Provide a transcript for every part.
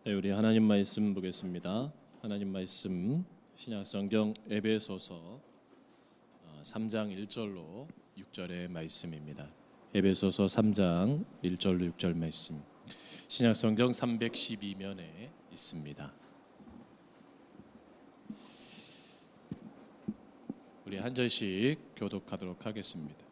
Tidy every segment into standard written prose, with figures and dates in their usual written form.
네, 우리 하나님 말씀 보겠습니다. 하나님 말씀 신약성경 에베소서 3장 1절로 6절의 말씀입니다. 에베소서 3장 1절로 6절 말씀. 신약성경 312면에 있습니다. 우리 한 절씩 교독하도록 하겠습니다.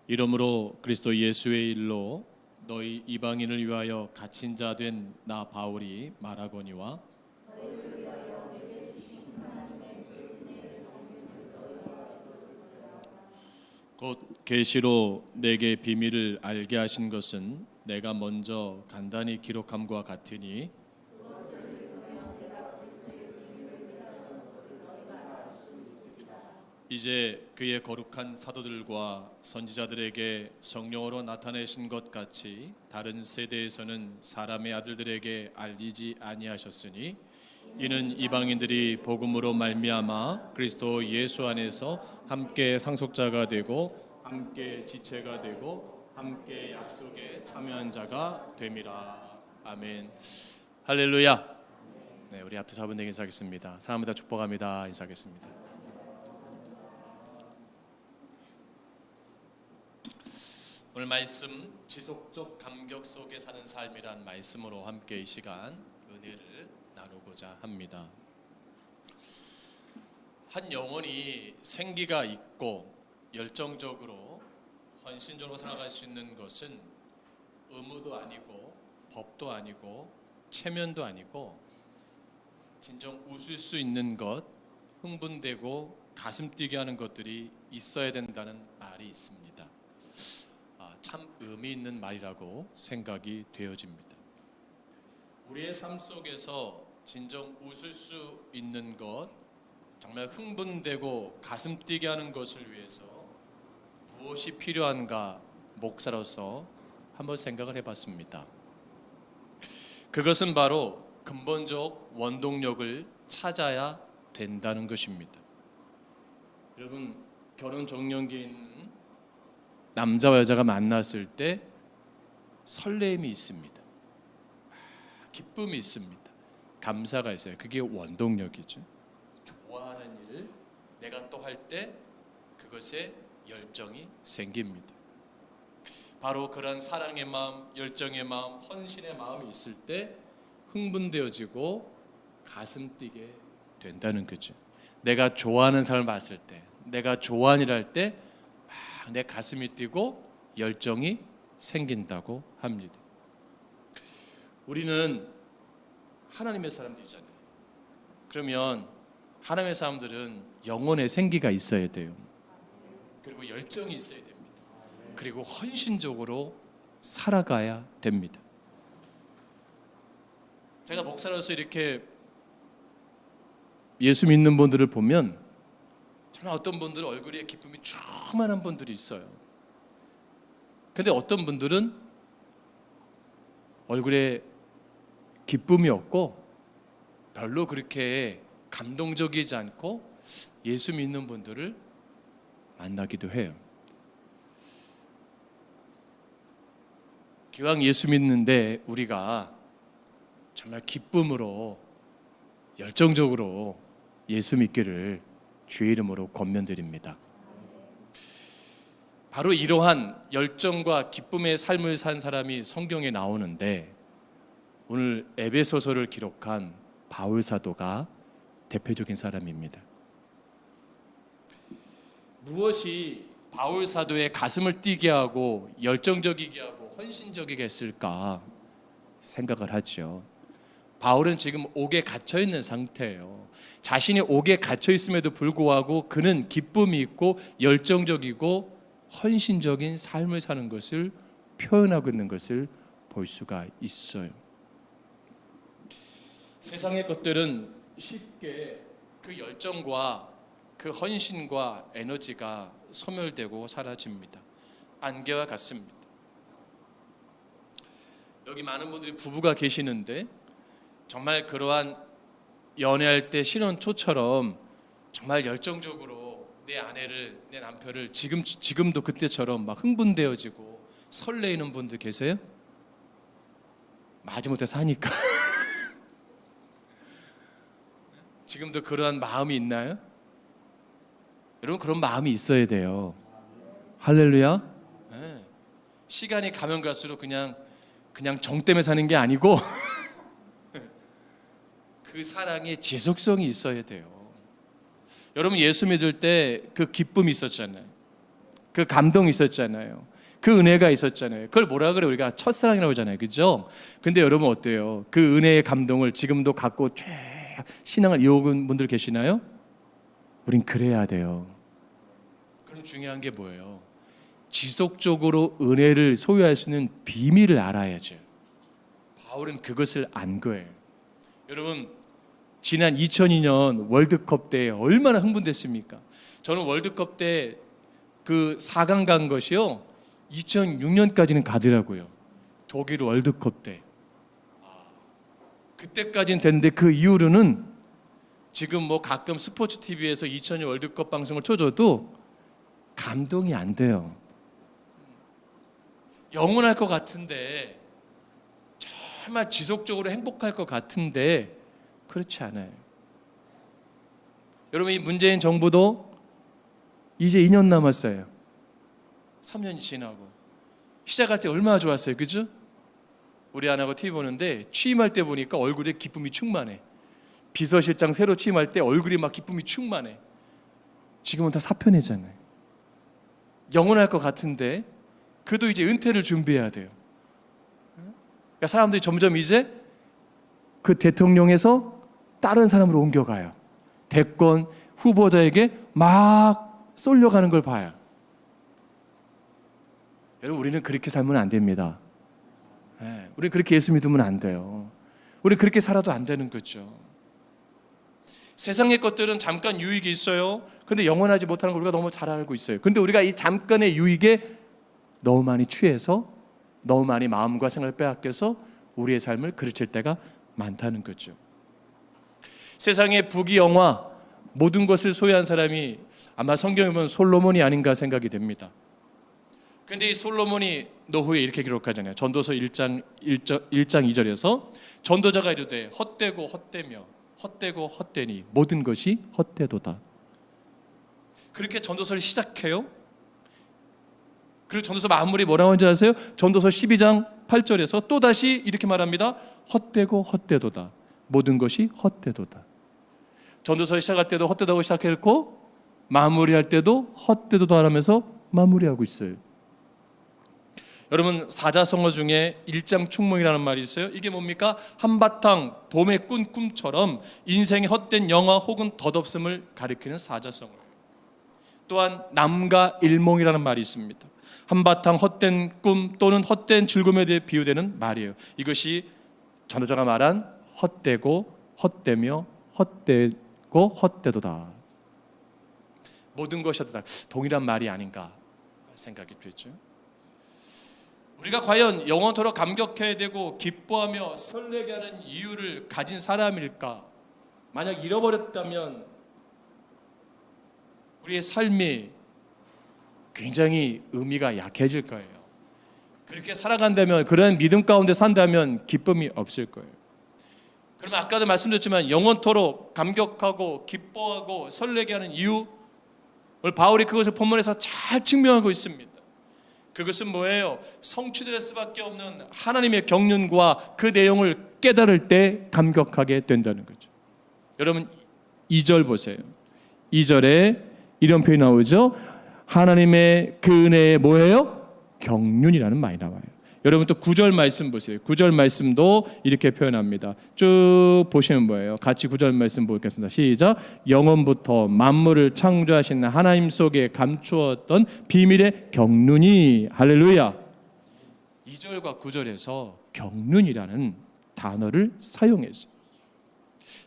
이러므로 그리스도 예수의 일로 너희 이방인을 위하여 갇힌 자 된 나 바울이 말하거니와 곧 계시로 내게 비밀을 알게 하신 것은 내가 먼저 간단히 기록함과 같으니 이제 그의 거룩한 사도들과 선지자들에게 성령으로 나타내신 것 같이 다른 세대에서는 사람의 아들들에게 알리지 아니하셨으니 이는 이방인들이 복음으로 말미암아 그리스도 예수 안에서 함께 상속자가 되고 함께 지체가 되고 함께 약속에 참여한 자가 됨이라. 아멘. 할렐루야. 네, 우리 앞에 사분에게 인사하겠습니다. 사랑합니다. 축복합니다. 인사하겠습니다. 오늘 말씀 지속적 감격 속에 사는 삶이란 말씀으로 함께 이 시간 은혜를 나누고자 합니다. 한 영혼이 생기가 있고 열정적으로 헌신적으로 살아갈 수 있는 것은 의무도 아니고 법도 아니고 체면도 아니고 진정 웃을 수 있는 것, 흥분되고 가슴 뛰게 하는 것들이 있어야 된다는 말이 있습니다. 참 의미 있는 말이라고 생각이 되어집니다. 우리의 삶 속에서 진정 웃을 수 있는 것, 정말 흥분되고 가슴 뛰게 하는 것을 위해서 무엇이 필요한가 목사로서 한번 생각을 해봤습니다. 그것은 바로 근본적 원동력을 찾아야 된다는 것입니다. 여러분, 결혼 정년기에 있는 남자와 여자가 만났을 때 설렘이 있습니다. 기쁨이 있습니다. 감사가 있어요. 그게 원동력이죠. 좋아하는 일을 내가 또 할 때 그것에 열정이 생깁니다. 바로 그런 사랑의 마음, 열정의 마음, 헌신의 마음이 있을 때 흥분되어지고 가슴 뛰게 된다는 거죠. 내가 좋아하는 사람을 봤을 때, 내가 좋아하는 일을 할 때 내 가슴이 뛰고 열정이 생긴다고 합니다. 우리는 하나님의 사람들이잖아요. 그러면 하나님의 사람들은 영혼의 생기가 있어야 돼요. 그리고 열정이 있어야 됩니다. 그리고 헌신적으로 살아가야 됩니다. 제가 목사로서 이렇게 예수 믿는 분들을 보면 정말 어떤 분들은 얼굴에 기쁨이 충만한 분들이 있어요. 근데 어떤 분들은 얼굴에 기쁨이 없고 별로 그렇게 감동적이지 않고 예수 믿는 분들을 만나기도 해요. 기왕 예수 믿는데 우리가 정말 기쁨으로 열정적으로 예수 믿기를 주의 이름으로 권면드립니다. 바로 이러한 열정과 기쁨의 삶을 산 사람이 성경에 나오는데 오늘 에베소서를 기록한 바울 사도가 대표적인 사람입니다. 무엇이 바울 사도의 가슴을 뛰게 하고 열정적이게 하고 헌신적이게 했을까 생각을 하죠. 바울은 지금 옥에 갇혀 있는 상태예요. 자신이 옥에 갇혀 있음에도 불구하고 그는 기쁨이 있고 열정적이고 헌신적인 삶을 사는 것을 표현하고 있는 것을 볼 수가 있어요. 세상의 것들은 쉽게 그 열정과 그 헌신과 에너지가 소멸되고 사라집니다. 안개와 같습니다. 여기 많은 분들이 부부가 계시는데 정말 그러한 연애할 때 신혼초처럼 정말 열정적으로 내 아내를, 내 남편을 지금도 그때처럼 막 흥분되어지고 설레이는 분들 계세요? 마지못해 사니까. 지금도 그러한 마음이 있나요? 여러분 그런 마음이 있어야 돼요. 할렐루야. 네. 시간이 가면 갈수록 그냥 정 때문에 사는 게 아니고 그 사랑의 지속성이 있어야 돼요. 여러분 예수 믿을 때 그 기쁨이 있었잖아요. 그 감동이 있었잖아요. 그 은혜가 있었잖아요. 그걸 뭐라 그래? 우리가 첫사랑이라고 하잖아요. 그죠? 근데 여러분 어때요? 그 은혜의 감동을 지금도 갖고 쭉 신앙을 이어오는 분들 계시나요? 우린 그래야 돼요. 그럼 중요한 게 뭐예요? 지속적으로 은혜를 소유할 수 있는 비밀을 알아야죠. 바울은 그것을 안 거예요. 여러분 지난 2002년 월드컵 때 얼마나 흥분됐습니까? 저는 월드컵 때 그 4강 간 것이요 2006년까지는 가더라고요. 독일 월드컵 때. 그때까지는 됐는데 그 이후로는 지금 뭐 가끔 스포츠 TV에서 2002년 월드컵 방송을 쳐줘도 감동이 안 돼요. 영원할 것 같은데 정말 지속적으로 행복할 것 같은데 그렇지 않아요. 여러분 이 문재인 정부도 이제 2년 남았어요. 3년이 지나고 시작할 때 얼마나 좋았어요. 그죠? 우리 아내하고 TV 보는데 취임할 때 보니까 얼굴에 기쁨이 충만해. 비서실장 새로 취임할 때 얼굴이 막 기쁨이 충만해. 지금은 다 사표 내잖아요. 영원할 것 같은데 그도 이제 은퇴를 준비해야 돼요. 그러니까 사람들이 점점 이제 그 대통령에서 다른 사람으로 옮겨가요. 대권 후보자에게 막 쏠려가는 걸 봐요. 여러분 우리는 그렇게 살면 안 됩니다. 우리는 그렇게 예수 믿으면 안 돼요. 우리는 그렇게 살아도 안 되는 거죠. 세상의 것들은 잠깐 유익이 있어요. 근데 영원하지 못하는 걸 우리가 너무 잘 알고 있어요. 근데 우리가 이 잠깐의 유익에 너무 많이 취해서 너무 많이 마음과 생각을 빼앗겨서 우리의 삶을 그르칠 때가 많다는 거죠. 세상의 부귀영화 모든 것을 소유한 사람이 아마 성경에 보면 솔로몬이 아닌가 생각이 됩니다. 근데 이 솔로몬이 노후에 이렇게 기록하잖아요. 전도서 1장 2절에서 전도자가 이르되 헛되고 헛되며 헛되고 헛되니 모든 것이 헛되도다. 그렇게 전도서를 시작해요. 그리고 전도서 마무리 뭐라고 하는지 아세요? 전도서 12장 8절에서 또다시 이렇게 말합니다. 헛되고 헛되도다. 모든 것이 헛되도다. 전도서 시작할 때도 헛되다고 시작했고 마무리할 때도 헛되도다 하면서 마무리하고 있어요. 여러분 사자성어 중에 일장 충몽이라는 말이 있어요. 이게 뭡니까? 한바탕 봄에 꾼 꿈처럼 인생의 헛된 영화 혹은 덧없음을 가리키는 사자성어예요. 또한 남가 일몽이라는 말이 있습니다. 한바탕 헛된 꿈 또는 헛된 즐거움에 대해 비유되는 말이에요. 이것이 전도자가 말한 헛되고 헛되며 헛되고 헛되도다. 모든 것이 헛되다. 동일한 말이 아닌가 생각이 되죠. 우리가 과연 영원토록 감격해야 되고 기뻐하며 설레게 하는 이유를 가진 사람일까? 만약 잃어버렸다면 우리의 삶이 굉장히 의미가 약해질 거예요. 그렇게 살아간다면, 그런 믿음 가운데 산다면 기쁨이 없을 거예요. 그러면 아까도 말씀드렸지만 영원토록 감격하고 기뻐하고 설레게 하는 이유, 오늘 바울이 그것을 본문에서 잘 증명하고 있습니다. 그것은 뭐예요? 성취될 수밖에 없는 하나님의 경륜과 그 내용을 깨달을 때 감격하게 된다는 거죠. 여러분 2절 보세요. 2절에 이런 표현이 나오죠. 하나님의 그 은혜에 뭐예요? 경륜이라는 말이 나와요. 여러분 또 9절 말씀 보세요. 9절 말씀도 이렇게 표현합니다. 쭉 보시면 뭐예요? 같이 9절 말씀 보겠습니다. 시작. 영원부터 만물을 창조하신 하나님 속에 감추었던 비밀의 경륜이, 할렐루야. 2절과 9절에서 경륜이라는 단어를 사용했어요.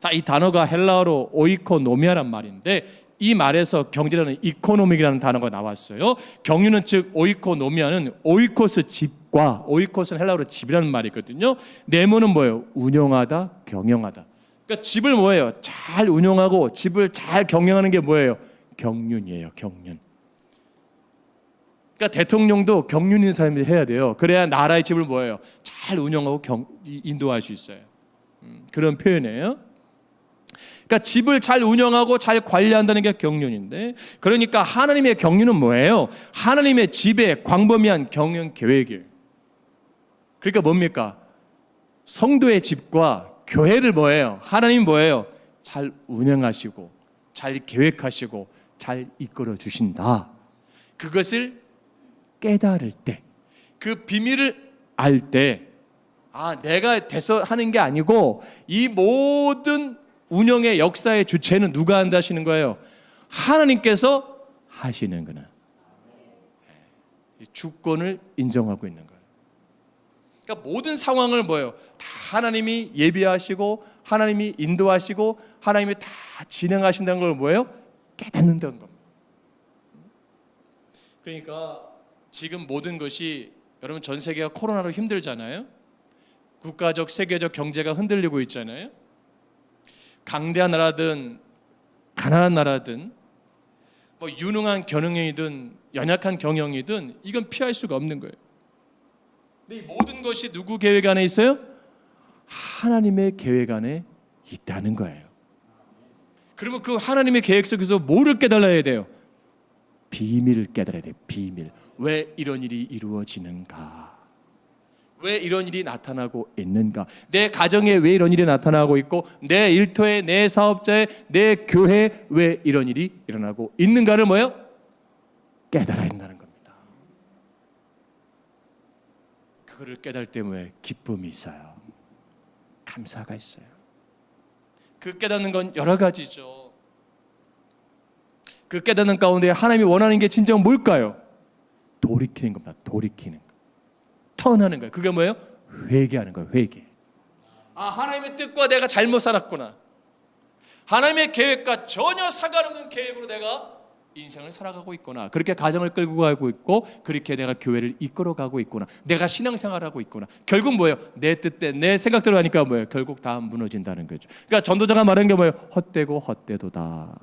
자, 이 단어가 헬라어로 오이코노미아란 말인데 이 말에서 경제라는 이코노믹이라는 단어가 나왔어요. 경륜은 즉 오이코노미아는 오이코스 집과, 오이코스는 헬라어로 집이라는 말이거든요. 네모는 뭐예요? 운영하다, 경영하다. 그러니까 집을 뭐예요? 잘 운영하고 집을 잘 경영하는 게 뭐예요? 경륜이에요. 경륜. 그러니까 대통령도 경륜 있는 사람이 해야 돼요. 그래야 나라의 집을 뭐예요? 잘 운영하고 인도할 수 있어요. 그런 표현이에요. 그러니까 집을 잘 운영하고 잘 관리한다는 게 경륜인데, 그러니까 하나님의 경륜은 뭐예요? 하나님의 집의 광범위한 경영 계획이에요. 그러니까 뭡니까? 성도의 집과 교회를 뭐예요? 하나님 뭐예요? 잘 운영하시고 잘 계획하시고 잘 이끌어 주신다. 그것을 깨달을 때, 그 비밀을 알 때, 내가 돼서 하는 게 아니고 이 모든 운영의 역사의 주체는 누가 한다 하시는 거예요? 하나님께서 하시는구나. 주권을 인정하고 있는 거예요. 그러니까 모든 상황을 뭐예요? 다 하나님이 예비하시고 하나님이 인도하시고 하나님이 다 진행하신다는 걸 뭐예요? 깨닫는다는 겁니다. 그러니까 지금 모든 것이, 여러분 전 세계가 코로나로 힘들잖아요. 국가적 세계적 경제가 흔들리고 있잖아요. 강대한 나라든 가난한 나라든 뭐 유능한 경영이든 연약한 경영이든 이건 피할 수가 없는 거예요. 근데 이 모든 것이 누구 계획 안에 있어요? 하나님의 계획 안에 있다는 거예요. 그러면 그 하나님의 계획 속에서 뭐를 깨달아야 돼요? 비밀을 깨달아야 돼요. 비밀. 왜 이런 일이 이루어지는가? 왜 이런 일이 나타나고 있는가? 내 가정에 왜 이런 일이 나타나고 있고, 내 일터에, 내 사업자에, 내 교회에 왜 이런 일이 일어나고 있는가를 뭐예요? 깨달아야 한다는 겁니다. 그거를 깨달을 때 뭐예요? 기쁨이 있어요. 감사가 있어요. 그 깨닫는 건 여러 가지죠. 그 깨닫는 가운데 하나님이 원하는 게 진정 뭘까요? 돌이키는 겁니다. 돌이키는 거. 턴하는 거예요. 그게 뭐예요? 회개하는 거예요. 회개. 하나님의 뜻과 내가 잘못 살았구나. 하나님의 계획과 전혀 상관없는 계획으로 내가 인생을 살아가고 있구나. 그렇게 가정을 끌고 가고 있고, 그렇게 내가 교회를 이끌어가고 있구나. 내가 신앙생활하고 있구나. 결국 뭐예요? 내 뜻대 내 생각대로 하니까 뭐예요? 결국 다 무너진다는 거죠. 그러니까 전도자가 말한 게 뭐예요? 헛되고 헛되도다.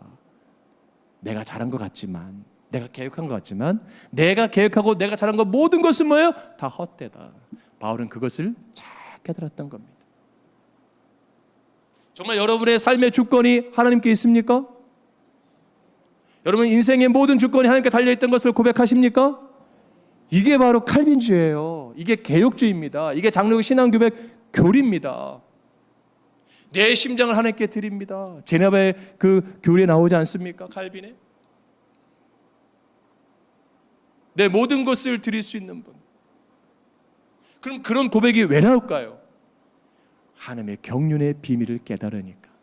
내가 잘한 것 같지만, 내가 계획한 것 같지만, 내가 계획하고 내가 잘한 것 모든 것은 뭐예요? 다 헛되다. 바울은 그것을 잘 깨달았던 겁니다. 정말 여러분의 삶의 주권이 하나님께 있습니까? 여러분 인생의 모든 주권이 하나님께 달려있던 것을 고백하십니까? 이게 바로 칼빈주의예요. 이게 개혁주의입니다. 이게 장로교 신앙교백 교리입니다. 내 심장을 하나님께 드립니다. 제네바의 그 교리에 나오지 않습니까? 칼빈에. 내 모든 것을 드릴 수 있는 분. 그럼 그런 고백이 왜 나올까요? 하나님의 경륜의 비밀을 깨달으니까.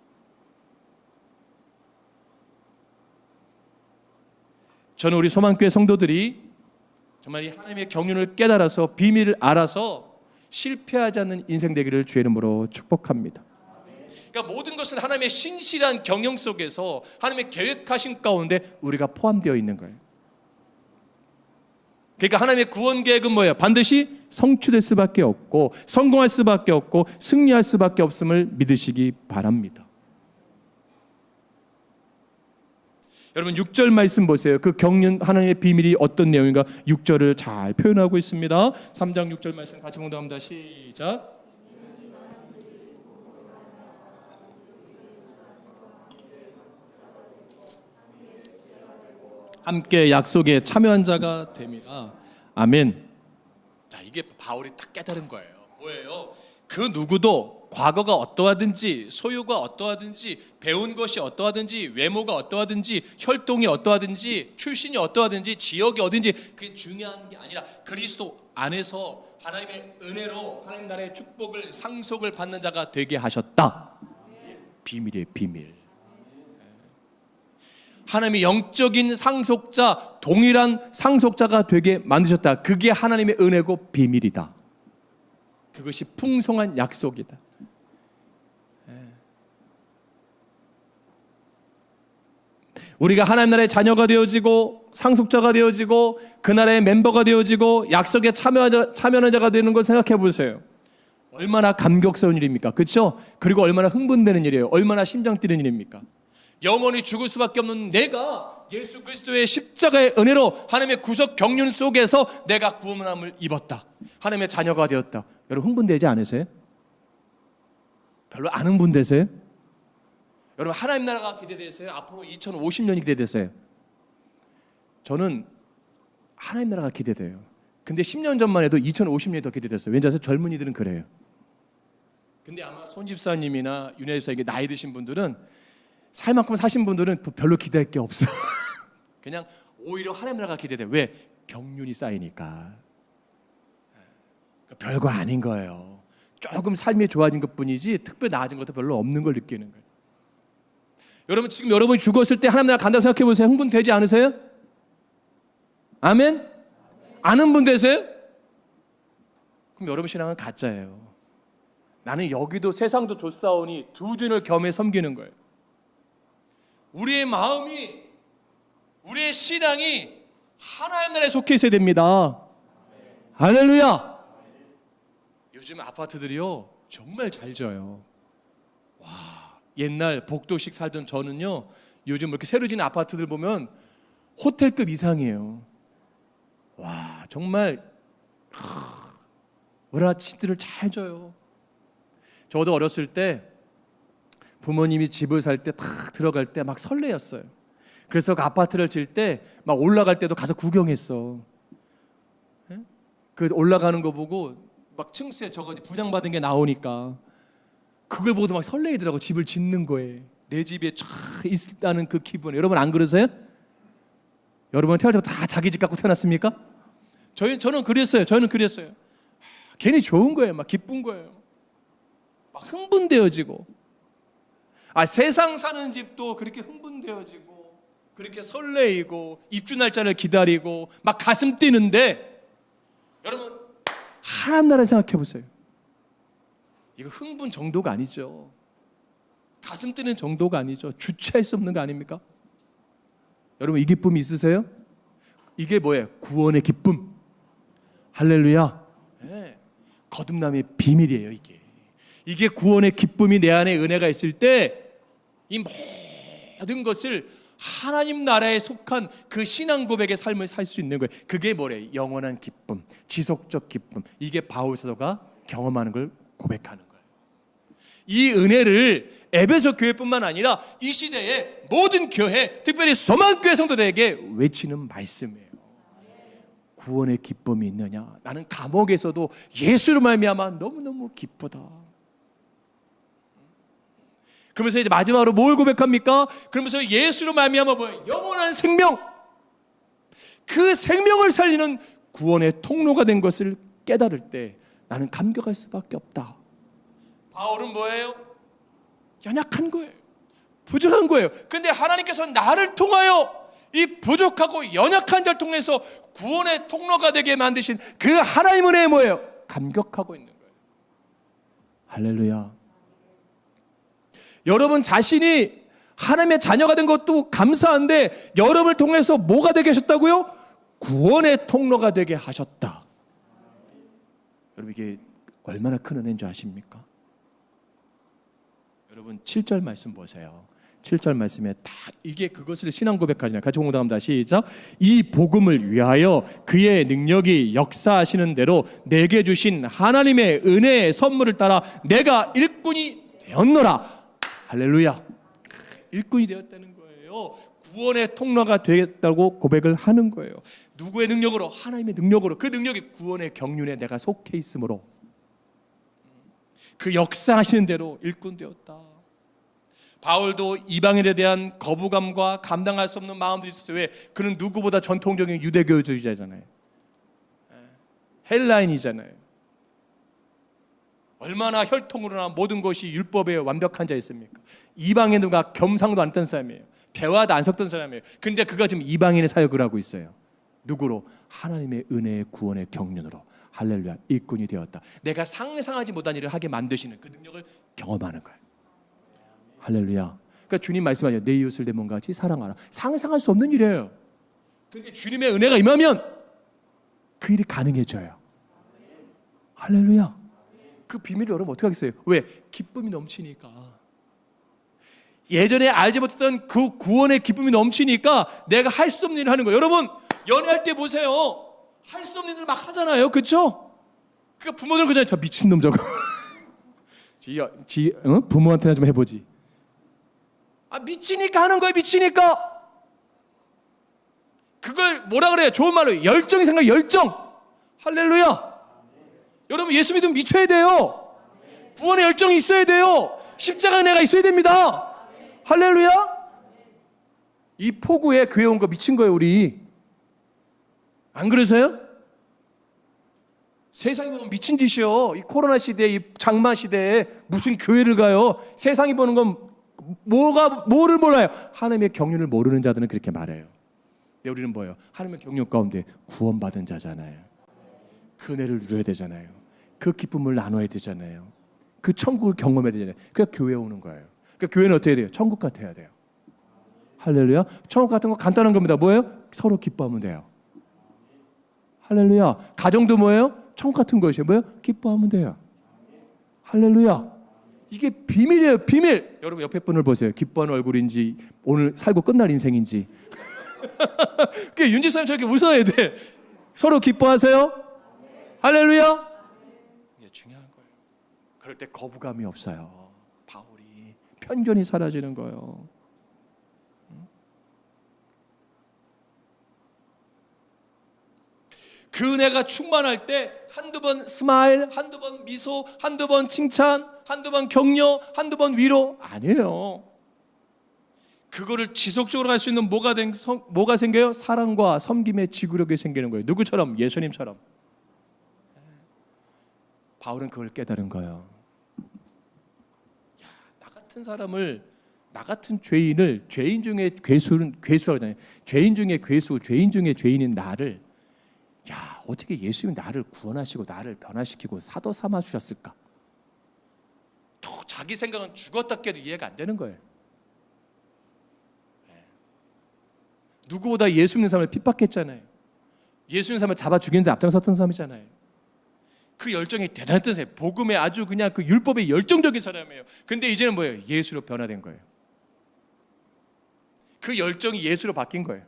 저는 우리 소망교회 성도들이 정말 이 하나님의 경륜을 깨달아서 비밀을 알아서 실패하지 않는 인생 되기를 주의 이름으로 축복합니다. 그러니까 모든 것은 하나님의 신실한 경영 속에서 하나님의 계획하신 가운데 우리가 포함되어 있는 거예요. 그러니까 하나님의 구원 계획은 뭐예요? 반드시 성취될 수밖에 없고 성공할 수밖에 없고 승리할 수밖에 없음을 믿으시기 바랍니다. 여러분 6절 말씀 보세요. 그 경륜 하나님의 비밀이 어떤 내용인가 6절을 잘 표현하고 있습니다. 3장 6절 말씀 같이 봉독합니다. 시작. 함께 약속에 참여한 자가 됩니다. 아멘. 자, 이게 바울이 딱 깨달은 거예요. 뭐예요? 그 누구도 과거가 어떠하든지 소유가 어떠하든지 배운 것이 어떠하든지 외모가 어떠하든지 혈통이 어떠하든지 출신이 어떠하든지 지역이 어딘지 그게 중요한 게 아니라 그리스도 안에서 하나님의 은혜로 하나님 나라의 축복을 상속을 받는 자가 되게 하셨다. 이게 비밀이에요. 비밀. 하나님이 영적인 상속자, 동일한 상속자가 되게 만드셨다. 그게 하나님의 은혜고 비밀이다. 그것이 풍성한 약속이다. 우리가 하나님 나라의 자녀가 되어지고 상속자가 되어지고 그 나라의 멤버가 되어지고 약속에 참여하는 자가 되는 걸 생각해 보세요. 얼마나 감격스러운 일입니까? 그렇죠? 그리고 얼마나 흥분되는 일이에요. 얼마나 심장 뛰는 일입니까? 영원히 죽을 수밖에 없는 내가 예수 그리스도의 십자가의 은혜로 하나님의 구속 경륜 속에서 내가 구원함을 입었다. 하나님의 자녀가 되었다. 여러분 흥분되지 않으세요? 별로 안 흥분되세요? 여러분 하나님 나라가 기대되세요? 앞으로 2050년이 기대되세요? 저는 하나님 나라가 기대돼요. 근데 10년 전만 해도 2050년이 더 기대됐어요. 왠지 아세요? 젊은이들은 그래요. 근데 아마 손 집사님이나 윤혜 집사님 나이 드신 분들은 살 만큼 사신 분들은 별로 기대할 게 없어. 그냥 오히려 하나님 나라가 기대돼. 왜? 경륜이 쌓이니까. 별거 아닌 거예요. 조금 삶이 좋아진 것뿐이지 특별히 나아진 것도 별로 없는 걸 느끼는 거예요. 여러분 지금 여러분이 죽었을 때 하나님 나라 간다고 생각해 보세요. 흥분되지 않으세요? 아멘? 안 흥분되세요? 그럼 여러분 신앙은 가짜예요. 나는 여기도 세상도 좋사오니 두 주인을 겸해 섬기는 거예요. 우리의 마음이, 우리의 신앙이 하나님 나라에 속해 있어야 됩니다. 할렐루야. 요즘 아파트들이요 정말 잘 져요. 와, 옛날 복도식 살던 저는요 요즘 이렇게 새로 지은 아파트들 보면 호텔급 이상이에요. 와, 정말 집들을 잘 져요. 저도 어렸을 때 부모님이 집을 살 때 딱 들어갈 때 막 설레었어요. 그래서 그 아파트를 질 때 막 올라갈 때도 가서 구경했어. 그 올라가는 거 보고 막 층수에 저거 부장받은 게 나오니까 그걸 보고도 막 설레이더라고. 집을 짓는 거에 내 집에 쫙 있다는 그 기분. 여러분 안 그러세요? 여러분 태어날 때 다 자기 집 갖고 태어났습니까? 저는 그랬어요. 저는 그랬어요. 괜히 좋은 거예요. 막 기쁜 거예요. 막 흥분되어지고. 세상 사는 집도 그렇게 흥분되어지고 그렇게 설레이고 입주 날짜를 기다리고 막 가슴 뛰는데 여러분 하나님 나라 생각해 보세요. 이거 흥분 정도가 아니죠. 가슴 뛰는 정도가 아니죠. 주체할 수 없는 거 아닙니까? 여러분 이 기쁨이 있으세요? 이게 뭐예요? 구원의 기쁨. 할렐루야. 네. 거듭남의 비밀이에요. 이게 구원의 기쁨이 내 안에 은혜가 있을 때 이 모든 것을 하나님 나라에 속한 그 신앙 고백의 삶을 살 수 있는 거예요. 그게 뭐래? 영원한 기쁨, 지속적 기쁨. 이게 바울 사도가 경험하는 걸 고백하는 거예요. 이 은혜를 에베소 교회뿐만 아니라 이 시대의 모든 교회, 특별히 소망교회 성도들에게 외치는 말씀이에요. 구원의 기쁨이 있느냐? 나는 감옥에서도 예수로 말미암아 너무너무 기쁘다. 그러면서 이제 마지막으로 뭘 고백합니까? 그러면서 예수로 말미암아 뭐예요? 영원한 생명. 그 생명을 살리는 구원의 통로가 된 것을 깨달을 때 나는 감격할 수밖에 없다. 바울은 뭐예요? 연약한 거예요. 부족한 거예요. 근데 하나님께서 나를 통하여 이 부족하고 연약한 자를 통해서 구원의 통로가 되게 만드신 그 하나님 은혜에 뭐예요? 감격하고 있는 거예요. 할렐루야. 여러분 자신이 하나님의 자녀가 된 것도 감사한데 여러분을 통해서 뭐가 되게 하셨다고요? 구원의 통로가 되게 하셨다. 여러분 이게 얼마나 큰 은혜인 줄 아십니까? 여러분 7절 말씀 보세요. 7절 말씀에 다 이게 그것을 신앙 고백하잖아요. 같이 공동합니다. 시작. 이 복음을 위하여 그의 능력이 역사하시는 대로 내게 주신 하나님의 은혜의 선물을 따라 내가 일꾼이 되었노라. 할렐루야. 일꾼이 되었다는 거예요. 구원의 통로가 되겠다고 고백을 하는 거예요. 누구의 능력으로? 하나님의 능력으로. 그 능력이 구원의 경륜에 내가 속해 있으므로 그 역사하시는 대로 일꾼 되었다. 바울도 이방인에 대한 거부감과 감당할 수 없는 마음들이 있었어요. 왜? 그는 누구보다 전통적인 유대교주의자잖아요. 헬라인이잖아요. 얼마나 혈통으로나 모든 것이 율법에 완벽한 자였습니까? 이방인과 겸상도 안 했던 사람이에요. 대화도 안 섞던 사람이에요. 근데 그가 지금 이방인의 사역을 하고 있어요. 누구로? 하나님의 은혜의 구원의 경륜으로. 할렐루야. 일꾼이 되었다. 내가 상상하지 못한 일을 하게 만드시는 그 능력을 경험하는 거예요. 할렐루야. 그러니까 주님 말씀하죠. 내 이웃을 내 몸같이 사랑하라. 상상할 수 없는 일이에요. 그런데 주님의 은혜가 임하면 그 일이 가능해져요. 할렐루야. 그 비밀을 여러분 어떻게 하겠어요? 왜? 기쁨이 넘치니까. 예전에 알지 못했던 그 구원의 기쁨이 넘치니까 내가 할 수 없는 일을 하는 거예요. 여러분 연애할 때 보세요. 할 수 없는 일을 막 하잖아요. 그렇죠? 그러니까 부모들 그잖아요. 저 미친놈 저거. 부모한테나 좀 해보지. 미치니까 하는 거예요. 미치니까. 그걸 뭐라 그래요? 좋은 말로 열정이 생각. 열정. 할렐루야. 여러분 예수 믿으면 미쳐야 돼요. 구원의 열정이 있어야 돼요. 십자가의 내가 있어야 됩니다. 할렐루야. 이 폭우에 교회 온 거 미친 거예요. 우리 안 그러세요? 세상이 보면 미친 짓이요. 이 코로나 시대에, 이 장마 시대에 무슨 교회를 가요? 세상이 보는 건 뭐를 몰라요? 하나님의 경륜을 모르는 자들은 그렇게 말해요. 근데 우리는 뭐예요? 하나님의 경륜 가운데 구원받은 자잖아요. 그 은혜를 누려야 되잖아요. 그 기쁨을 나눠야 되잖아요. 그 천국을 경험해야 되잖아요. 그러니까 교회에 오는 거예요. 그러니까 교회는 어떻게 해야 돼요? 천국 같아야 돼요. 할렐루야. 천국 같은 거 간단한 겁니다. 뭐예요? 서로 기뻐하면 돼요. 할렐루야. 가정도 뭐예요? 천국 같은 것이에요. 뭐예요? 기뻐하면 돼요. 할렐루야. 이게 비밀이에요. 비밀. 여러분 옆에 분을 보세요. 기뻐하는 얼굴인지 오늘 살고 끝날 인생인지. 그 윤집사님 저렇게 웃어야 돼. 서로 기뻐하세요. 할렐루야. 이게 중요한 거예요. 그럴 때 거부감이 없어요. 바울이 편견이 사라지는 거예요. 그 은혜가 충만할 때 한두 번 스마일, 한두 번 미소, 한두 번 칭찬, 한두 번 격려, 한두 번 위로 아니에요. 그거를 지속적으로 할 수 있는 뭐가 생겨요? 사랑과 섬김의 지구력이 생기는 거예요. 누구처럼? 예수님처럼. 바울은 그걸 깨달은 거예요. 나 같은 사람을, 나 같은 죄인을, 죄인 중에 괴수라고 하잖아요. 죄인 중에 괴수, 죄인 중에 죄인인 나를 어떻게 예수님이 나를 구원하시고 나를 변화시키고 사도 삼아 주셨을까? 또 자기 생각은 죽었다 깨도 이해가 안 되는 거예요. 누구보다 예수 믿는 사람을 핍박했잖아요. 예수 믿는 사람을 잡아 죽이는데 앞장섰던 사람이잖아요. 그 열정이 대단했던 사람이에요. 복음에 아주 그냥 그 율법에 열정적인 사람이에요. 근데 이제는 뭐예요? 예수로 변화된 거예요. 그 열정이 예수로 바뀐 거예요.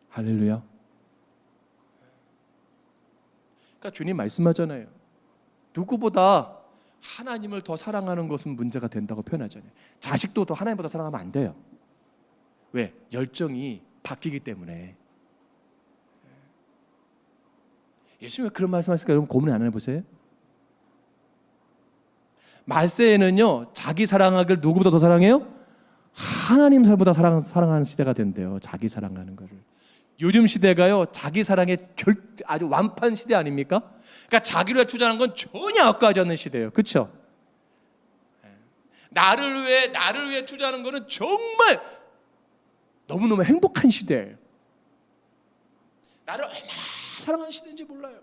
할렐루야. 그러니까 주님 말씀하잖아요. 누구보다 하나님을 더 사랑하는 것은 문제가 된다고 표현하잖아요. 자식도 더 하나님보다 사랑하면 안 돼요. 왜? 열정이 바뀌기 때문에. 예수님이 그런 말씀하실까? 여러분 고민 안 해보세요? 말세에는요 자기 사랑하기를 누구보다 더 사랑해요? 하나님 살보다 사랑하는 시대가 된대요. 자기 사랑하는 거를. 요즘 시대가요 자기 사랑의 아주 완판 시대 아닙니까? 그러니까 자기를 투자하는 건 전혀 아까워하지 않는 시대예요. 그렇죠? 나를 위해 투자하는 거는 정말 너무너무 행복한 시대예요. 나를 얼마나 사랑하는 시대인지 몰라요.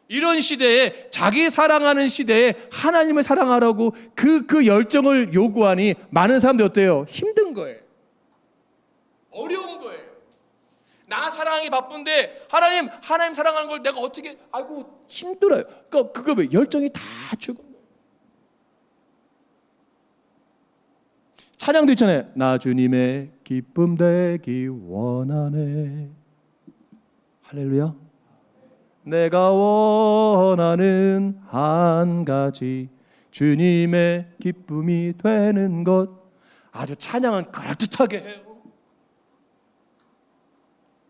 이런 시대에, 자기 사랑하는 시대에 하나님을 사랑하라고 그 열정을 요구하니 많은 사람들이 어때요? 힘든 거예요. 어려운 거예요. 나 사랑이 바쁜데 하나님 사랑하는 걸 내가 어떻게 힘들어요. 그러니까 그거 왜 열정이 다 죽은 거예요. 찬양도 있잖아요. 나 주님의 기쁨 되기 원하네. 할렐루야. 내가 원하는 한 가지 주님의 기쁨이 되는 것. 아주 찬양은 그럴듯하게 해요.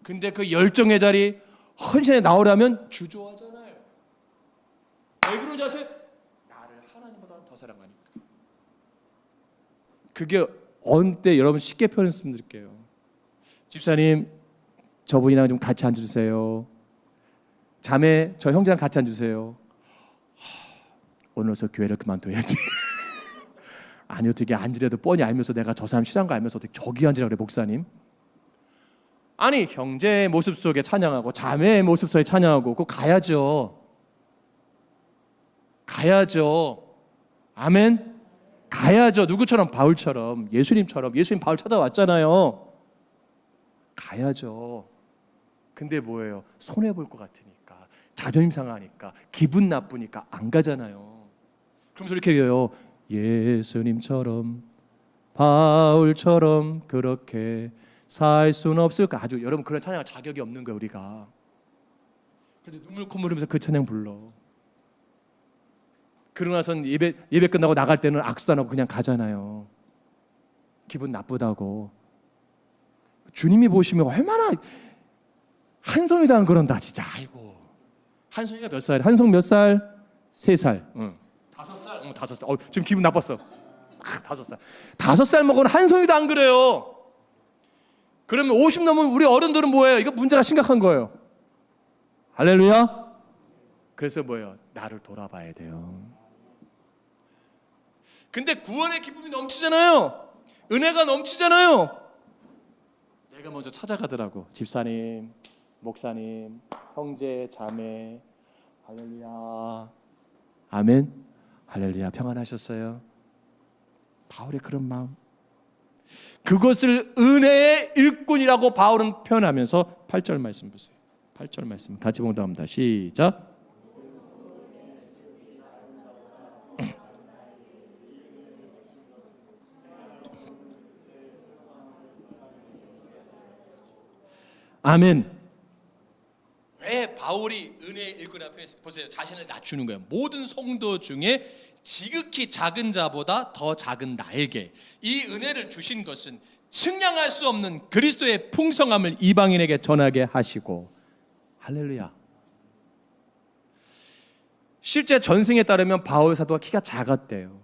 근데 그 열정의 자리 헌신에 나오려면 주저하잖아요. 왜 그러지 아세요? 나를 하나님보다 더 사랑하니까. 그게 어느 때 여러분 쉽게 표현했으면 집사님 저분이랑 좀 같이 앉아주세요. 자매 저 형제랑 같이 앉으세요. 오늘서 교회를 그만둬야지. 아니 어떻게 앉으래도 뻔히 알면서 내가 저 사람 싫어하는 거 알면서 어떻게 저기 앉으라 그래 목사님. 아니 형제의 모습 속에 찬양하고 자매의 모습 속에 찬양하고 그거 가야죠. 아멘. 가야죠. 누구처럼? 바울처럼, 예수님처럼. 예수님 바울 찾아왔잖아요. 가야죠. 근데 뭐예요? 손해볼 것 같으니까, 자존심 상하니까, 기분 나쁘니까 안 가잖아요. 그러면서 이렇게 해요. 예수님처럼 바울처럼 그렇게 살 수는 없을까? 아주 여러분 그런 찬양할 자격이 없는 거예요 우리가. 그래도 눈물 콧물 흘리면서 그 찬양 불러. 그러고 나선 예배 끝나고 나갈 때는 악수도 안 하고 그냥 가잖아요. 기분 나쁘다고. 주님이 보시면 얼마나 한송이도 안 그런다 진짜. 아이고 한송이가 몇 살? 한송 몇 살? 3살. 응. 5살? 응, 5살. 지금 기분 나빴어. 5살. 5살 먹은 한송이도 안 그래요. 그러면 50 넘은 우리 어른들은 뭐예요? 이거 문제가 심각한 거예요. 할렐루야. 그래서 뭐예요? 나를 돌아봐야 돼요. 근데 구원의 기쁨이 넘치잖아요. 은혜가 넘치잖아요. 내가 먼저 찾아가더라고. 집사님, 목사님, 형제, 자매. 할렐루야. 아멘. 할렐루야. 평안하셨어요? 바울의 그런 마음. 그것을 은혜의 일꾼이라고 바울은 표현하면서 8절 말씀 보세요. 8절 말씀 같이 봉독합니다. 시작. 아멘. 왜 바울이 은혜의 일꾼 앞에 보세요. 자신을 낮추는 거예요. 모든 성도 중에 지극히 작은 자보다 더 작은 나에게 이 은혜를 주신 것은 측량할 수 없는 그리스도의 풍성함을 이방인에게 전하게 하시고. 할렐루야. 실제 전승에 따르면 바울 사도가 키가 작았대요.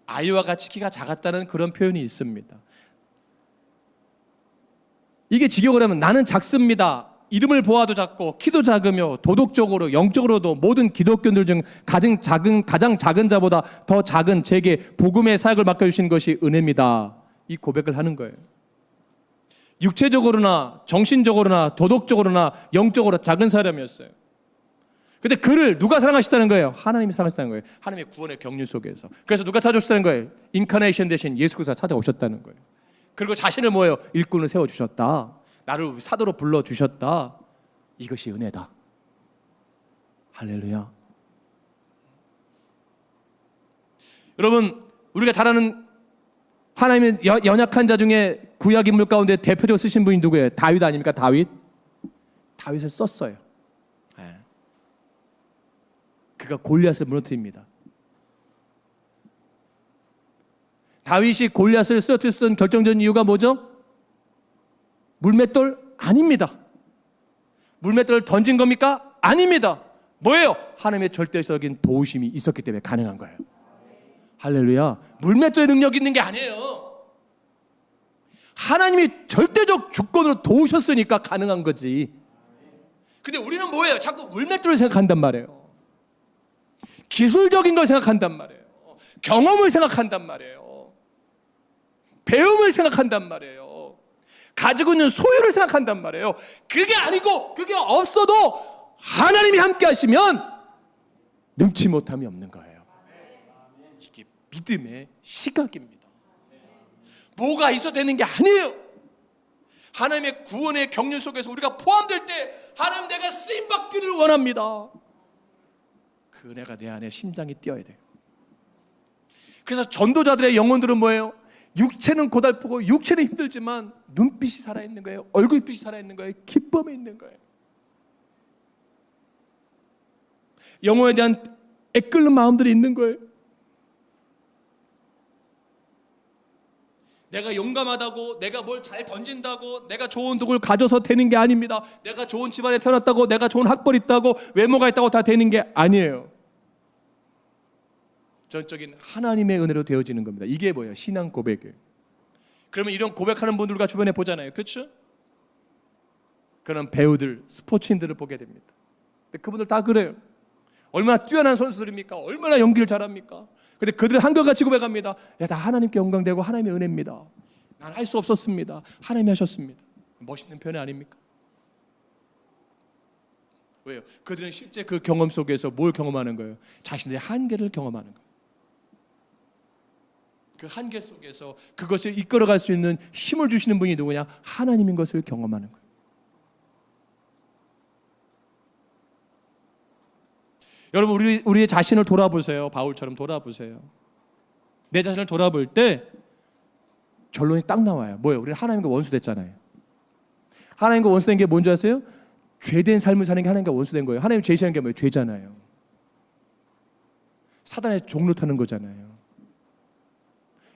아이와 같이 키가 작았다는 그런 표현이 있습니다. 이게 직역을 하면 나는 작습니다. 이름을 보아도 작고 키도 작으며 도덕적으로 영적으로도 모든 기독교인들 중 가장 작은 자보다 더 작은 제게 복음의 사역을 맡겨주신 것이 은혜입니다. 이 고백을 하는 거예요. 육체적으로나 정신적으로나 도덕적으로나 영적으로 작은 사람이었어요. 근데 그를 누가 사랑하셨다는 거예요? 하나님이 사랑하셨다는 거예요. 하나님의 구원의 경륜 속에서. 그래서 누가 찾아오셨다는 거예요? 인카네이션 대신 예수 그리스도가 찾아오셨다는 거예요. 그리고 자신을 뭐예요? 일꾼을 세워주셨다. 나를 사도로 불러주셨다. 이것이 은혜다. 할렐루야. 여러분 우리가 잘 아는 하나님의 연약한 자 중에 구약 인물 가운데 대표적으로 쓰신 분이 누구예요? 다윗 아닙니까? 다윗을 썼어요. 네. 그가 골리앗을 무너뜨립니다. 다윗이 골리앗을 쓰러뜨릴 수 있던 결정적인 이유가 뭐죠? 물맷돌? 아닙니다. 물맷돌을 던진 겁니까? 아닙니다. 뭐예요? 하나님의 절대적인 도우심이 있었기 때문에 가능한 거예요. 할렐루야. 물맷돌의 능력이 있는 게 아니에요. 하나님이 절대적 주권으로 도우셨으니까 가능한 거지. 근데 우리는 뭐예요? 자꾸 물맷돌을 생각한단 말이에요. 기술적인 걸 생각한단 말이에요. 경험을 생각한단 말이에요. 배움을 생각한단 말이에요. 가지고 있는 소유를 생각한단 말이에요. 그게 아니고 그게 없어도 하나님이 함께 하시면 능치 못함이 없는 거예요. 이게 믿음의 시각입니다. 뭐가 있어야 되는 게 아니에요. 하나님의 구원의 경륜 속에서 우리가 포함될 때 하나님 내가 쓰임받기를 원합니다. 그 은혜가 내 안에 심장이 뛰어야 돼요. 그래서 전도자들의 영혼들은 뭐예요? 육체는 고달프고 육체는 힘들지만 눈빛이 살아있는 거예요. 얼굴빛이 살아있는 거예요. 기쁨이 있는 거예요. 영혼에 대한 애끓는 마음들이 있는 거예요. 내가 용감하다고, 내가 뭘 잘 던진다고, 내가 좋은 독을 가져서 되는 게 아닙니다. 내가 좋은 집안에 태어났다고, 내가 좋은 학벌이 있다고, 외모가 있다고 다 되는 게 아니에요. 전적인 하나님의 은혜로 되어지는 겁니다. 이게 뭐예요? 신앙 고백이에요. 그러면 이런 고백하는 분들과 주변에 보잖아요. 그렇죠? 그런 배우들, 스포츠인들을 보게 됩니다. 근데 그분들 다 그래요. 얼마나 뛰어난 선수들입니까? 얼마나 연기를 잘합니까? 근데 그들 한결같이 고백합니다. 야, 다 하나님께 영광되고 하나님의 은혜입니다. 난 할 수 없었습니다. 하나님이 하셨습니다. 멋있는 표현 아닙니까? 왜요? 그들은 실제 그 경험 속에서 뭘 경험하는 거예요? 자신들의 한계를 경험하는 거예요. 그 한계 속에서 그것을 이끌어갈 수 있는 힘을 주시는 분이 누구냐? 하나님인 것을 경험하는 거예요. 여러분 우리의 자신을 돌아보세요. 바울처럼 돌아보세요. 내 자신을 돌아볼 때 결론이 딱 나와요. 뭐예요? 우리는 하나님과 원수됐잖아요. 하나님과 원수된 게 뭔지 아세요? 죄된 삶을 사는 게 하나님과 원수된 거예요. 하나님 제시하는 게 뭐예요? 죄잖아요. 사단의 종로 타는 거잖아요.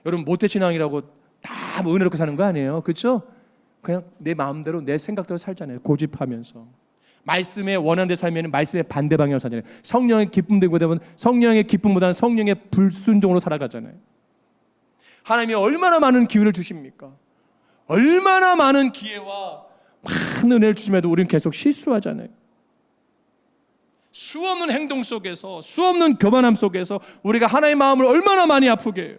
여러분 모태신앙이라고 다 뭐 은혜롭게 사는 거 아니에요. 그렇죠? 그냥 내 마음대로 내 생각대로 살잖아요. 고집하면서. 말씀에 원하는 데 살면 말씀의 반대 방향으로 살잖아요. 성령의 기쁨보다는 성령의 불순종으로 살아가잖아요. 하나님이 얼마나 많은 기회를 주십니까? 얼마나 많은 기회와 많은 은혜를 주심에도 우리는 계속 실수하잖아요. 수없는 행동 속에서, 수없는 교만함 속에서 우리가 하나님의 마음을 얼마나 많이 아프게 해요.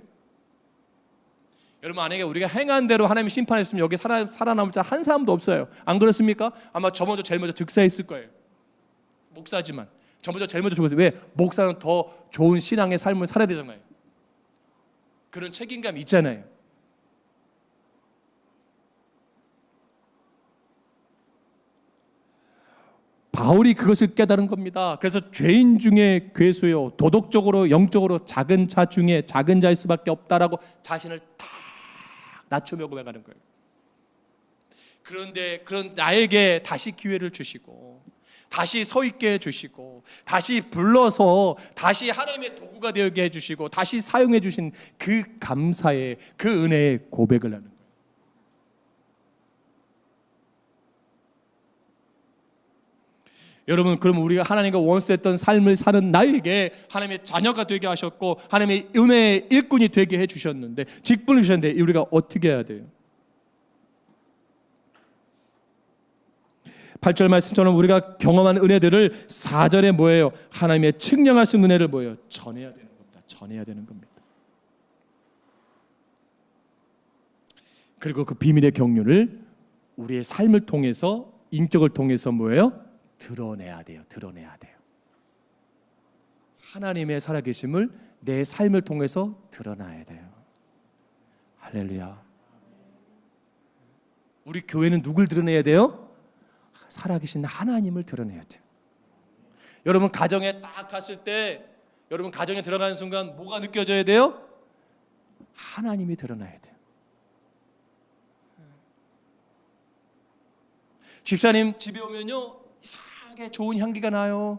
여러분, 만약에 우리가 행한 대로 하나님이 심판했으면 여기 살아남을 자 한 사람도 없어요. 안 그렇습니까? 아마 저 먼저 제일 먼저 득사했을 거예요. 목사지만 저 먼저 제일 먼저 죽었어요. 왜? 목사는 더 좋은 신앙의 삶을 살아야 되잖아요. 그런 책임감이 있잖아요. 바울이 그것을 깨달은 겁니다. 그래서 죄인 중에 괴수요, 도덕적으로 영적으로 작은 자 중에 작은 자일 수밖에 없다라고 자신을 딱 낮추며 고백하는 거예요. 그런데 그런 나에게 다시 기회를 주시고 다시 서 있게 해주시고 다시 불러서 다시 하나님의 도구가 되게 해주시고 다시 사용해 주신 그 감사의 그 은혜의 고백을 하는 거예요. 여러분, 그럼 우리가 하나님과 원수했던 삶을 사는 나에게 하나님의 자녀가 되게 하셨고 하나님의 은혜의 일꾼이 되게 해주셨는데, 직분을 주셨는데 우리가 어떻게 해야 돼요? 8절 말씀처럼 우리가 경험한 은혜들을 4절에 뭐예요? 하나님의 측량하신 은혜를 뭐예요? 전해야 되는 겁니다. 전해야 되는 겁니다. 그리고 그 비밀의 경륜을 우리의 삶을 통해서, 인격을 통해서 뭐예요? 드러내야 돼요. 드러내야 돼요. 하나님의 살아계심을 내 삶을 통해서 드러나야 돼요. 할렐루야. 우리 교회는 누굴 드러내야 돼요? 살아계신 하나님을 드러내야 돼요. 여러분, 가정에 딱 갔을 때, 여러분 가정에 들어가는 순간 뭐가 느껴져야 돼요? 하나님이 드러나야 돼요. 집사님 집에 오면요, 이상하게 좋은 향기가 나요.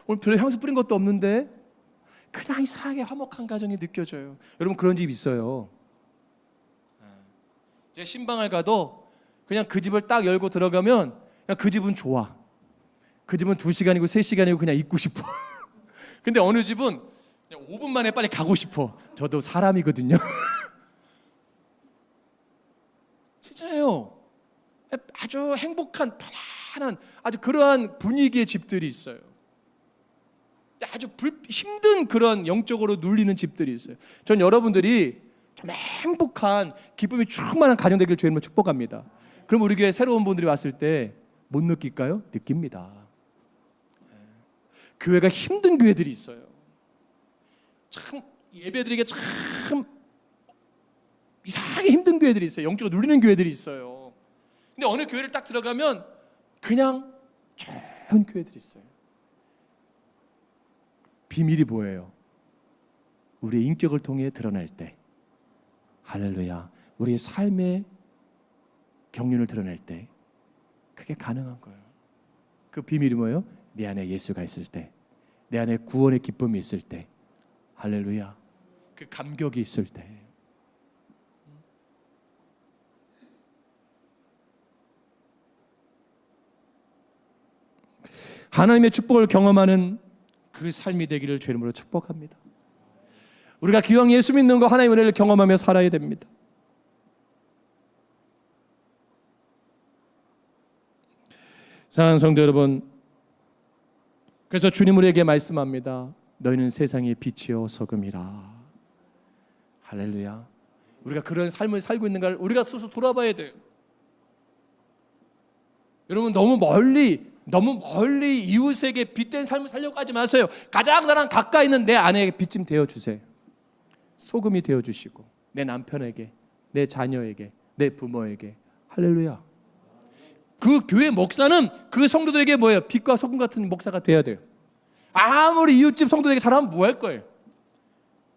오늘 별로 향수 뿌린 것도 없는데 그냥 이상하게 화목한 가정이 느껴져요. 여러분, 그런 집 있어요. 제 신방을 가도 그냥 그 집을 딱 열고 들어가면 그냥 그 집은 좋아. 그 집은 2시간이고 3시간이고 그냥 있고 싶어. 근데 어느 집은 그냥 5분 만에 빨리 가고 싶어. 저도 사람이거든요. 진짜예요. 아주 행복한 편안한 아주 그러한 분위기의 집들이 있어요. 아주 힘든 그런 영적으로 눌리는 집들이 있어요. 전 여러분들이 좀 행복한 기쁨이 충만한 가정 되길 주님으로 축복합니다. 그럼 우리 교회 새로운 분들이 왔을 때 못 느낄까요? 느낍니다. 교회가 힘든 교회들이 있어요. 참 예배드리기가 참 이상하게 힘든 교회들이 있어요. 영적으로 눌리는 교회들이 있어요. 근데 어느 교회를 딱 들어가면 그냥 좋은 교회들이 있어요. 비밀이 뭐예요? 우리의 인격을 통해 드러날 때, 할렐루야, 우리의 삶의 경륜을 드러낼 때 그게 가능한 거예요. 그 비밀이 뭐예요? 내 안에 예수가 있을 때, 내 안에 구원의 기쁨이 있을 때, 할렐루야, 그 감격이 있을 때. 하나님의 축복을 경험하는 그 삶이 되기를 주의 이름으로 축복합니다. 우리가 기왕 예수 믿는 거 하나님의 은혜를 경험하며 살아야 됩니다. 사랑하는 성도 여러분, 그래서 주님 우리에게 말씀합니다. 너희는 세상의 빛이요 소금이라. 할렐루야. 우리가 그런 삶을 살고 있는가를 우리가 스스로 돌아봐야 돼요. 여러분, 너무 멀리 이웃에게 빛된 삶을 살려고 하지 마세요. 가장 나랑 가까이 있는 내 아내에게 빛 좀 되어주세요. 소금이 되어주시고 내 남편에게, 내 자녀에게, 내 부모에게. 할렐루야. 그 교회 목사는 그 성도들에게 뭐예요? 빛과 소금 같은 목사가 돼야 돼요. 아무리 이웃집 성도들에게 잘하면 뭐 할 거예요?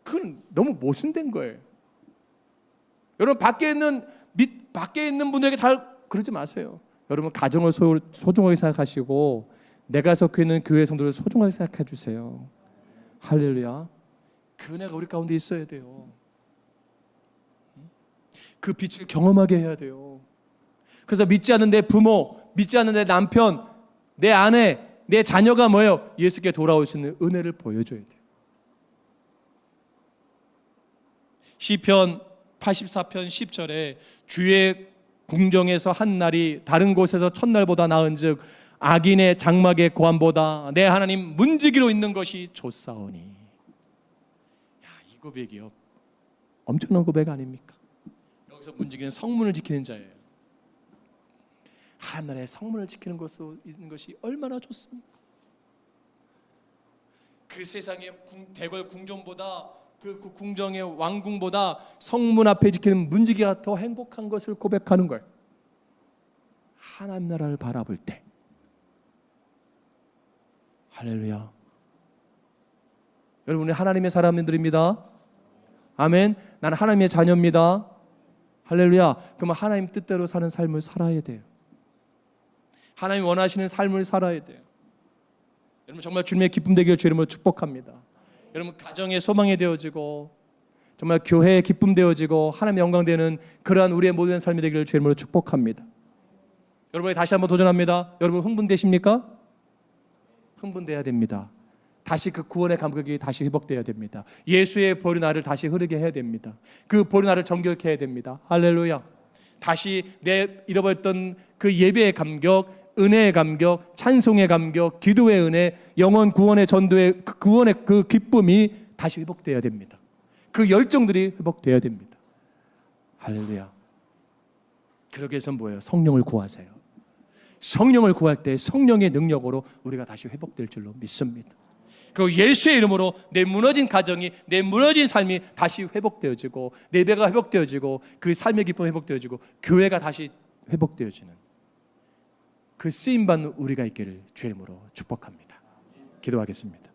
그건 너무 모순된 거예요. 여러분 밖에 있는 분들에게 잘 그러지 마세요. 여러분 가정을 소중하게 생각하시고 내가 속해 있는 교회 성도를 소중하게 생각해 주세요. 할렐루야. 그 은혜가 우리 가운데 있어야 돼요. 그 빛을 경험하게 해야 돼요. 그래서 믿지 않는 내 부모, 믿지 않는 내 남편, 내 아내, 내 자녀가 뭐예요? 예수께 돌아올 수 있는 은혜를 보여줘야 돼요. 시편 84편 10절에 주의 궁정에서 한 날이 다른 곳에서 첫날보다 나은즉 악인의 장막의 고함보다 내 하나님 문지기로 있는 것이 좋사오니. 야, 이 고백이요 엄청난 고백 아닙니까? 여기서 문지기는 성문을 지키는 자예요. 하나님 나라의 성문을 지키는 것으로 있는 것이 얼마나 좋습니까? 그 세상의 대궐 궁정보다 그 궁정의 왕궁보다 성문 앞에 지키는 문지기가 더 행복한 것을 고백하는 걸. 하나님 나라를 바라볼 때. 할렐루야. 여러분은 하나님의 사람들입니다. 아멘. 나는 하나님의 자녀입니다. 할렐루야. 그러면 하나님 뜻대로 사는 삶을 살아야 돼요. 하나님 원하시는 삶을 살아야 돼요. 여러분 정말 주님의 기쁨 되기를 주님으로 축복합니다. 여러분 가정의 소망이 되어지고 정말 교회의 기쁨 되어지고 하나님의 영광 되는 그러한 우리의 모든 삶이 되기를 주님으로 축복합니다. 여러분이 다시 한번 도전합니다. 여러분 흥분되십니까? 흥분돼야 됩니다. 다시 그 구원의 감격이 다시 회복돼야 됩니다. 예수의 보혈이 나를 다시 흐르게 해야 됩니다. 그 보혈이 나를 정결케 해야 됩니다. 할렐루야. 다시 내 잃어버렸던 그 예배의 감격, 은혜의 감격, 찬송의 감격, 기도의 은혜, 영원 구원의 전도의 그 구원의 그 기쁨이 다시 회복돼야 됩니다. 그 열정들이 회복돼야 됩니다. 할렐루야. 그러기 위해서 뭐예요? 성령을 구하세요. 성령을 구할 때 성령의 능력으로 우리가 다시 회복될 줄로 믿습니다. 그리고 예수의 이름으로 내 무너진 가정이, 내 무너진 삶이 다시 회복되어지고 내 배가 회복되어지고 그 삶의 기쁨이 회복되어지고 교회가 다시 회복되어지는 그 쓰임받는 우리가 있기를 주의 이름으로 축복합니다. 기도하겠습니다.